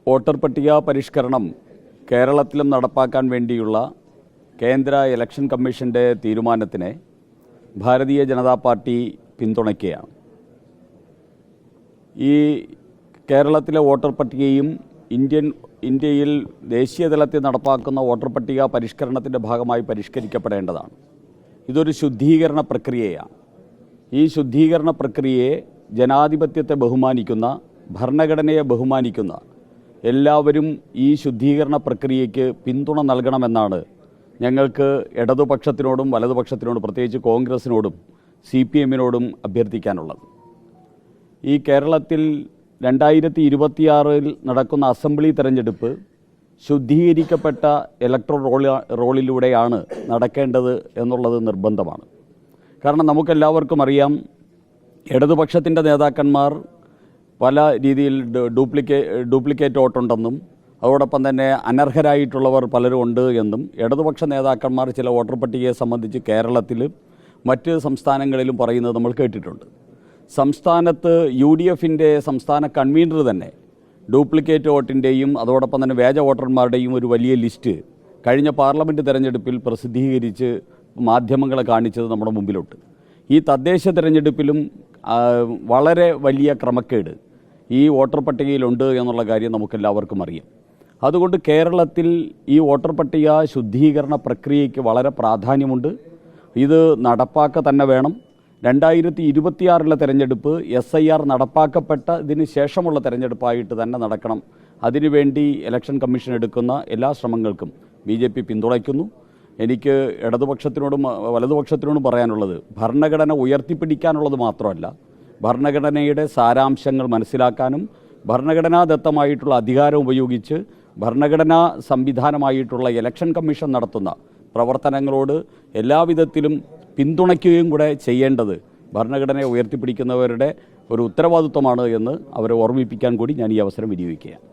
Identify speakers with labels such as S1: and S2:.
S1: Voter പട്ടിക പരിഷ്കരണം കേരളത്തിലും നടപ്പാക്കാൻ വേണ്ടിയുള്ള കേന്ദ്ര ഇലക്ഷൻ കമ്മീഷന്റെ തീരുമാനത്തിനെ ഭാരതീയ ജനതാ പാർട്ടി പിന്തുണയ്ക്കുകയാണ്. ഈ കേരളത്തിലെ വോട്ടർ പട്ടികയും ഇന്ത്യയിൽ ദേശീയ തലത്തിൽ നടപ്പാക്കുന്ന വോട്ടർ പട്ടിക പരിഷ്കരണത്തിൻ്റെ ഭാഗമായി പരിഷ്കരിക്കപ്പെടേണ്ടതാണ്. ഇതൊരു ശുദ്ധീകരണ പ്രക്രിയയാണ്. ഈ ശുദ്ധീകരണ പ്രക്രിയയെ ജനാധിപത്യത്തെ ബഹുമാനിക്കുന്ന, ഭരണഘടനയെ ബഹുമാനിക്കുന്ന എല്ലാവരും ഈ ശുദ്ധീകരണ പ്രക്രിയയ്ക്ക് പിന്തുണ നൽകണമെന്നാണ് ഞങ്ങൾക്ക് ഇടതുപക്ഷത്തിനോടും വലതുപക്ഷത്തിനോടും, പ്രത്യേകിച്ച് കോൺഗ്രസിനോടും CPM-നോടും അഭ്യർത്ഥിക്കാനുള്ളത്. ഈ കേരളത്തിൽ 2026 നടക്കുന്ന അസംബ്ലി തെരഞ്ഞെടുപ്പ് ശുദ്ധീകരിക്കപ്പെട്ട ഇലക്ട്രൽ റോളിലൂടെയാണ് നടക്കേണ്ടത് എന്നുള്ളത് നിർബന്ധമാണ്. കാരണം നമുക്കെല്ലാവർക്കും അറിയാം, ഇടതുപക്ഷത്തിൻ്റെ നേതാക്കന്മാർ പല രീതിയിൽ ഡ്യൂപ്ലിക്കേറ്റ് വോട്ടുണ്ടെന്നും അതോടൊപ്പം തന്നെ അനർഹരായിട്ടുള്ളവർ പലരും ഉണ്ട് എന്നും ഇടതുപക്ഷ നേതാക്കന്മാർ ചില വോട്ടർ പട്ടികയെ സംബന്ധിച്ച് കേരളത്തിലും മറ്റ് സംസ്ഥാനങ്ങളിലും പറയുന്നത് നമ്മൾ കേട്ടിട്ടുണ്ട്. സംസ്ഥാനത്ത് UDF-ൻ്റെ സംസ്ഥാന കൺവീനർ തന്നെ ഡ്യൂപ്ലിക്കേറ്റ് വോട്ടിൻ്റെയും അതോടൊപ്പം തന്നെ വ്യാജ വോട്ടർമാരുടെയും ഒരു വലിയ ലിസ്റ്റ് കഴിഞ്ഞ പാർലമെൻറ്റ് തെരഞ്ഞെടുപ്പിൽ പ്രസിദ്ധീകരിച്ച് മാധ്യമങ്ങളെ കാണിച്ചത് നമ്മുടെ മുമ്പിലുണ്ട്. ഈ തദ്ദേശ തെരഞ്ഞെടുപ്പിലും വളരെ വലിയ ക്രമക്കേട് ഈ വോട്ടർ പട്ടികയിലുണ്ട് എന്നുള്ള കാര്യം നമുക്കെല്ലാവർക്കും അറിയാം. അതുകൊണ്ട് കേരളത്തിൽ ഈ വോട്ടർ പട്ടിക ശുദ്ധീകരണ പ്രക്രിയയ്ക്ക് വളരെ പ്രാധാന്യമുണ്ട്. ഇത് നടപ്പാക്കുക തന്നെ വേണം. 2026 തെരഞ്ഞെടുപ്പ് SIR നടപ്പാക്കപ്പെട്ടതിന് ശേഷമുള്ള തെരഞ്ഞെടുപ്പായിട്ട് തന്നെ നടക്കണം. അതിനുവേണ്ടി ഇലക്ഷൻ കമ്മീഷൻ എടുക്കുന്ന എല്ലാ ശ്രമങ്ങൾക്കും BJP പിന്തുണയ്ക്കുന്നു. എനിക്ക് ഇടതുപക്ഷത്തിനോടും വലതുപക്ഷത്തിനോടും പറയാനുള്ളത്, ഭരണഘടന ഉയർത്തിപ്പിടിക്കാനുള്ളത് മാത്രമല്ല, ഭരണഘടനയുടെ സാരാംശങ്ങൾ മനസ്സിലാക്കാനും ഭരണഘടനാദത്തമായിട്ടുള്ള അധികാരം ഉപയോഗിച്ച് ഭരണഘടനാ സംവിധാനമായിട്ടുള്ള ഇലക്ഷൻ കമ്മീഷൻ നടത്തുന്ന പ്രവർത്തനങ്ങളോട് എല്ലാവിധത്തിലും പിന്തുണയ്ക്കുകയും കൂടെ ചെയ്യേണ്ടത് ഭരണഘടനയെ ഉയർത്തിപ്പിടിക്കുന്നവരുടെ ഒരു ഉത്തരവാദിത്വമാണ് എന്ന് അവരെ ഓർമ്മിപ്പിക്കാൻ കൂടി ഞാൻ ഈ അവസരം വിനിയോഗിക്കുകയാണ്.